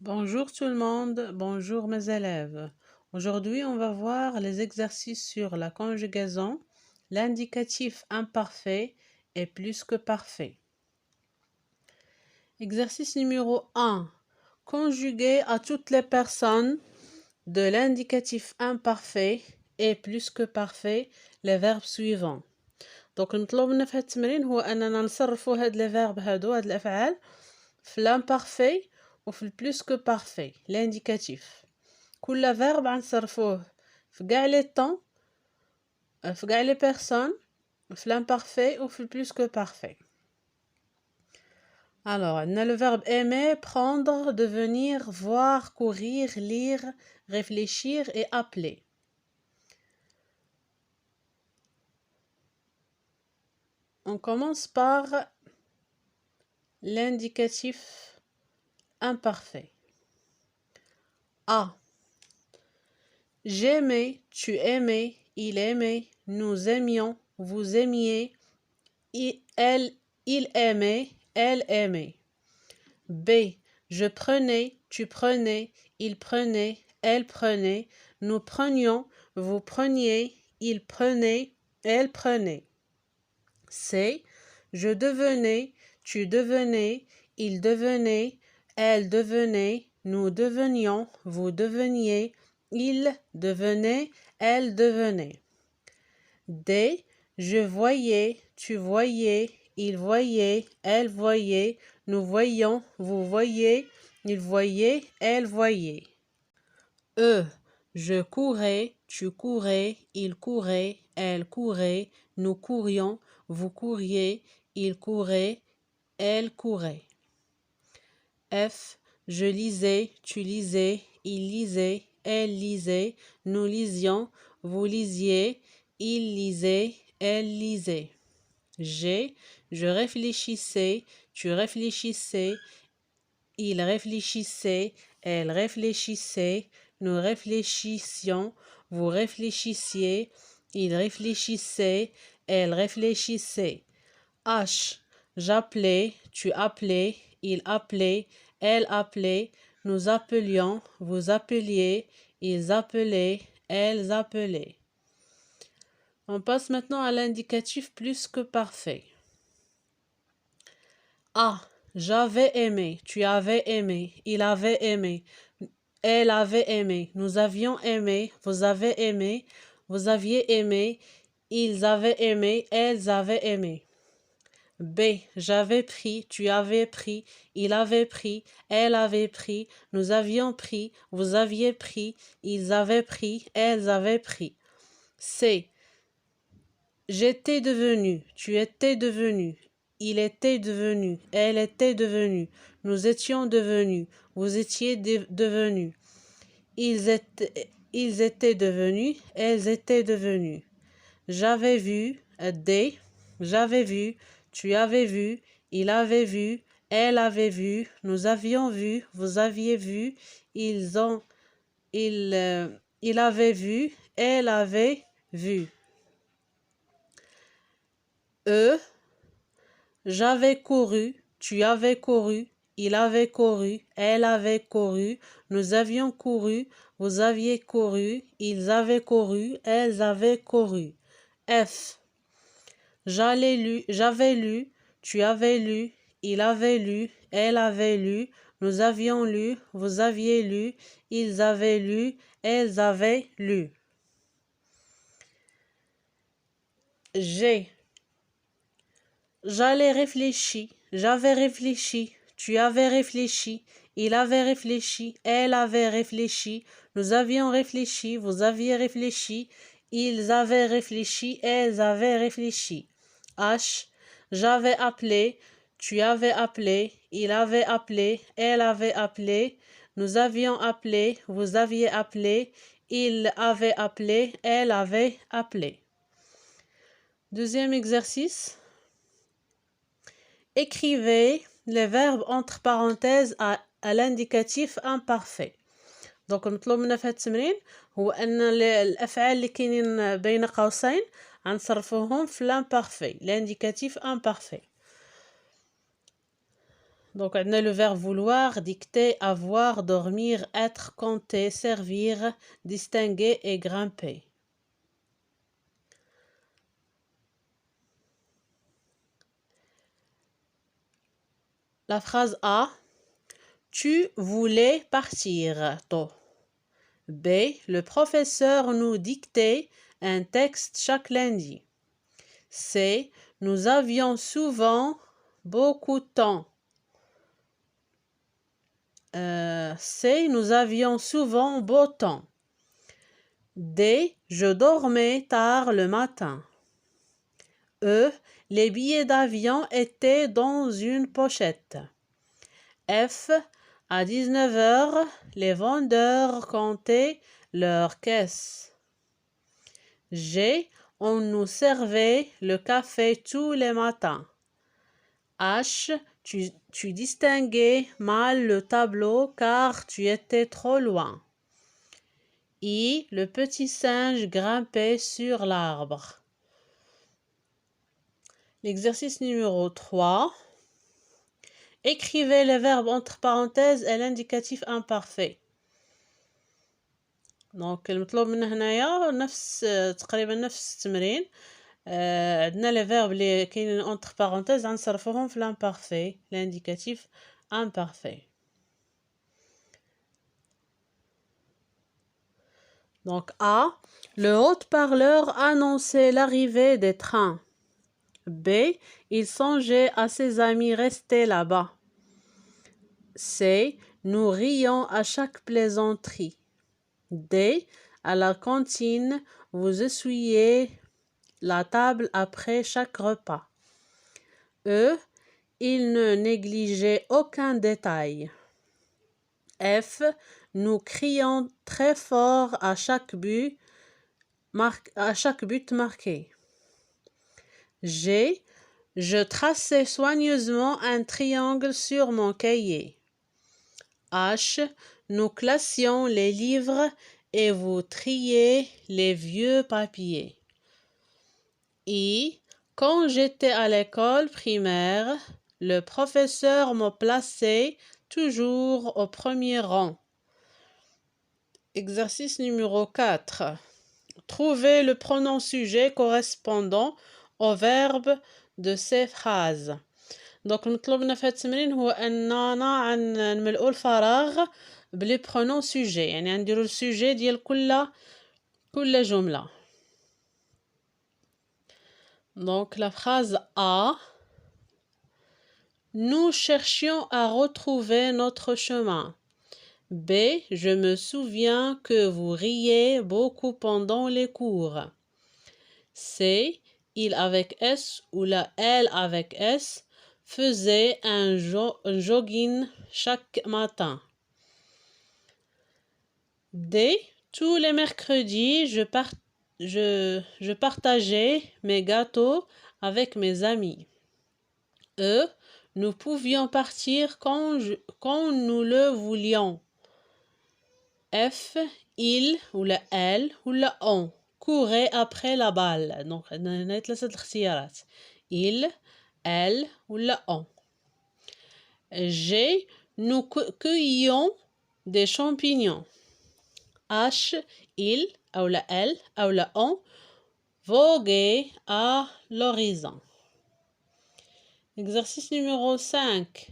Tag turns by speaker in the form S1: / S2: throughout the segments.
S1: Bonjour tout le monde, bonjour mes élèves. Aujourd'hui, on va voir les exercices sur la conjugaison, l'indicatif imparfait et plus que parfait. Exercice numéro 1. Conjuguer à toutes les personnes de l'indicatif imparfait et plus que parfait les verbes suivants. Donc نطلبنا في هذا التمرين هو أننا نصرفوا هاد لي فيرب هاد الأفعال في l'imparfait وفي البلوس كو بارفي لانديكاتيف. كل فيرب غنصرفوه في كاع لي طون في كاع لي بيرسون في l'imparfait وفي البلوس كو بارفي. Alors, عندنا le verbe aimer, prendre, devenir, voir, courir, lire, réfléchir et appeler. On commence par l'indicatif imparfait. A. J'aimais, tu aimais, il aimait, nous aimions, vous aimiez, il aimait, elle aimait. B. Je prenais, tu prenais, il prenait, elle prenait, nous prenions, vous preniez, il prenait, elle prenait. C. Je devenais, tu devenais, il devenait, elle devenait, nous devenions, vous deveniez, il devenait, elle devenait. D. Je voyais, tu voyais, il voyait, elle voyait, nous voyions, vous voyez, il voyait, elle voyait. E. Je courais, tu courais, il courait, elle courait, nous courions, vous couriez, il courait, elle courait. F. Je lisais, tu lisais, il lisait, elle lisait, nous lisions, vous lisiez, il lisait, elle lisait. G. Je réfléchissais, tu réfléchissais, il réfléchissait, elle réfléchissait, nous réfléchissions, vous réfléchissiez, il réfléchissait, elle réfléchissait. H. J'appelais, tu appelais, il appelait, elle appelait, nous appelions, vous appeliez, ils appelaient, elles appelaient. On passe maintenant à l'indicatif plus que parfait. A. J'avais aimé, tu avais aimé, il avait aimé, elle avait aimé, nous avions aimé, vous avez aimé, vous aviez aimé, ils avaient aimé, elles avaient aimé. B. J'avais pris, tu avais pris, il avait pris, elle avait pris, nous avions pris, vous aviez pris, ils avaient pris, elles avaient pris. C. J'étais devenu, tu étais devenu, il était devenu, elle était devenue, nous étions devenus, vous étiez devenus. Ils étaient devenus, elles étaient devenues. J'avais vu, des, j'avais vu, tu avais vu, il avait vu, elle avait vu, nous avions vu, vous aviez vu, il avait vu, elle avait vu. E. J'avais couru, tu avais couru, il avait couru, elle avait couru, nous avions couru, vous aviez couru, ils avaient couru, elles avaient couru. F. J'avais lu, tu avais lu, il avait lu, elle avait lu, nous avions lu, vous aviez lu, ils avaient lu, elles avaient lu. G. J'avais réfléchi, tu avais réfléchi, il avait réfléchi, elle avait réfléchi, nous avions réfléchi, vous aviez réfléchi, ils avaient réfléchi, elles avaient réfléchi. H. J'avais appelé, tu avais appelé, il avait appelé, elle avait appelé, nous avions appelé, vous aviez appelé, il avait appelé, elle avait appelé. Deuxième exercice. Écrivez les verbes entre parenthèses à l'indicatif imparfait. دونك المطلوب منا في هذا التمرين هو ان الافعال اللي كاينين بين قوسين غنصرفوهم في l'imparfait, l'indicatif imparfait. Donc, on a le verbe vouloir, dicter, avoir, dormir, être, compter, servir, distinguer et grimper. La phrase A. Tu voulais partir tôt. B. Le professeur nous dictait un texte chaque lundi. C. Nous avions souvent beaucoup de temps. C. Nous avions souvent beau temps. D. Je dormais tard le matin. E. Les billets d'avion étaient dans une pochette. F. À 19 heures, les vendeurs comptaient leurs caisses. G. On nous servait le café tous les matins. H. Tu distinguais mal le tableau car tu étais trop loin. I. Le petit singe grimpait sur l'arbre. L'exercice numéro 3. Écrivez les verbes entre parenthèses et l'indicatif imparfait. دونك المطلوب منا هنايا تقريبا نفس التمرين. عندنا لي فيرب اللي كاينين entre parenthèses غنصرفوهم في l'imparfait, l'indicatif imparfait. Donc A. Le haut-parleur annonçait l'arrivée des trains. B. Il songeait à ses amis restés là-bas. C. Nous rions à chaque plaisanterie. D. À la cantine, vous essuyez la table après chaque repas. E. Il ne négligeait aucun détail. F. Nous crions très fort à chaque but marqué. G. Je traçais soigneusement un triangle sur mon cahier. H. Nous classions les livres et vous triez les vieux papiers. I. Quand j'étais à l'école primaire, le professeur me plaçait toujours au premier rang. Exercice numéro 4. Trouvez le pronom sujet correspondant au verbe de ces phrases. Donc المطلوب لنا في هذا التمرين هو أننا نملئوا الفراغ بلي برونون سوجي، يعني غنديروا السوجي ديال كل جملة. Donc la phrase A. Nous cherchions à retrouver notre chemin. B. Je me souviens que vous riez beaucoup pendant les cours. C. Il avec S ou la elle avec S faisait un jogging chaque matin. D. Tous les mercredis, je partageais mes gâteaux avec mes amis. E. Nous pouvions partir quand nous le voulions. F. Il ou la elle ou la on courait après la balle. Donc هنا ثلاثة الاختيارات. Il, elle ou la on. G. Nous cueillions des champignons. H. Il ou la elle ou la on voguait à l'horizon. Exercice numéro 5.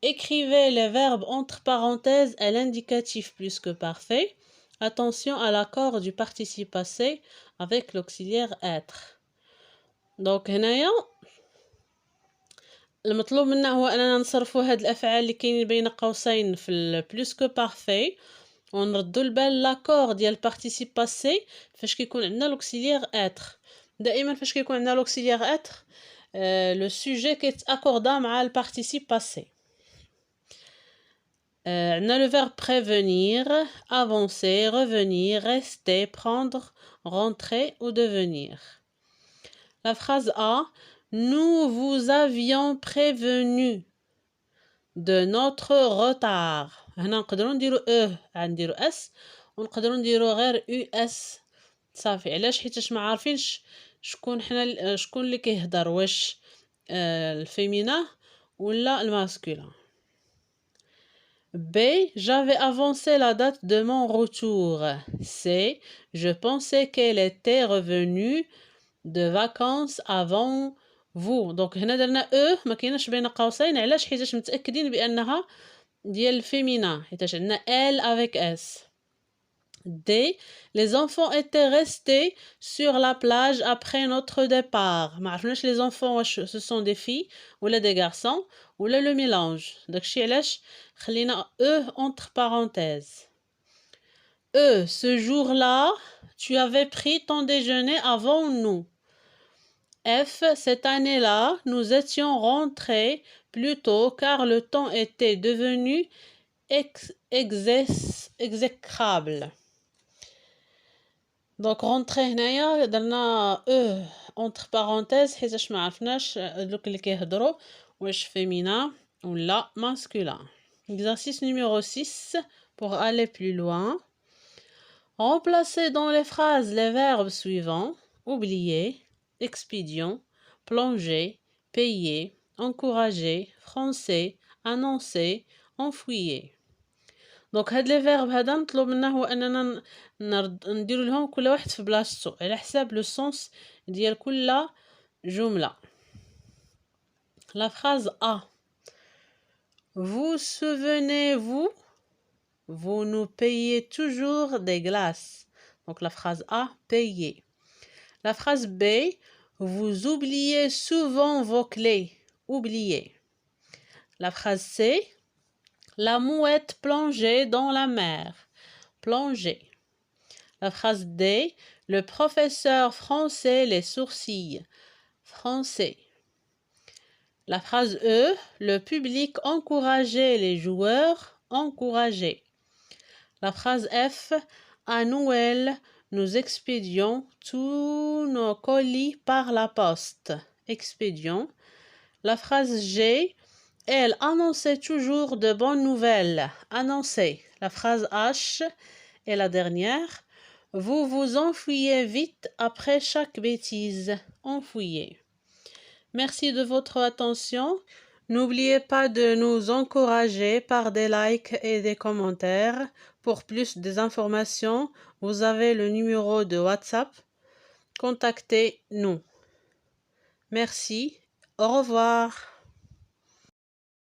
S1: Écrivez les verbes entre parenthèses et l'indicatif plus que parfait. Attention à l'accord du participe passé avec l'auxiliaire être. Donc هنايا المطلوب منا هو أننا نصرفوا هاد الأفعال اللي كاينين بين قوسين في البلوس كو بارفي ونردوا البال لاكور ديال البارتيسيب باسي فاش كيكون عندنا لوكسيليير اتر. دائما فاش كيكون عندنا لوكسيليير اتر لو سوجي كيتاكوردا مع البارتيسيب باسي. عندنا لو فيرب prévenir, avancer, revenir, rester, prendre, rentrer ou devenir. La phrase A. Nous vous avions prévenu de notre retard. هنا نقدروا نديروا نديروا اس ونقدروا نديروا غير يو اس صافي. علاش؟ حيتاش ما عارفينش شكون اللي كيهضر، واش الفيمينا ou là le masculin. B. J'avais avancé la date de mon retour. C. Je pensais qu'elle était revenue de vacances avant vous. Donc هنا درنا ما كايناش بين قوسين. علاش؟ حيتاش متأكدين بأنها ديال الفيمينا، حيتاش عندنا elle avec S. D. Les enfants étaient restés sur la plage après notre départ. ما عرفناش les enfants واش ce sont des filles ولا des garçons ولا le mélange. داكشي علاش خلينا entre parenthèses. Ce jour-là, tu avais pris ton déjeuner avant nous. F. Cette année-là, nous étions rentrés plus tôt car le temps était devenu exécrable. Donc rentrer هنايا درنا entre parenthèses حيتاش ما عرفناش دوك اللي كيهضروا واش féminin ولا masculin. Exercice numéro 6 pour aller plus loin. Remplacez dans les phrases les verbes suivants: oublier, expédient, plonger, payer, encourager, français, annoncer, enfuyer. دونك هاد لي فيرب هذا نطلب منا هو اننا نديرو لهم كل واحد في بلاصتو على حساب لو سونس ديال كل جمله. La phrase A. Vous souvenez-vous, vous nous payez toujours des glaces. Donc la phrase A, payer. La phrase B. Vous oubliez souvent vos clés. Oubliez. La phrase C. La mouette plongeait dans la mer. Plonger. La phrase D. Le professeur fronçait les sourcils. Français. La phrase E. Le public encourageait les joueurs. Encourager. La phrase F. À Noël, nous expédions tous nos colis par la poste. Expédions. La phrase G. Elle annonçait toujours de bonnes nouvelles. Annoncer. La phrase H est la dernière. Vous vous enfuyez vite après chaque bêtise. Enfuyez. Merci de votre attention. N'oubliez pas de nous encourager par des likes et des commentaires. Pour plus d'informations, vous avez le numéro de WhatsApp. Contactez-nous. Merci. Au revoir.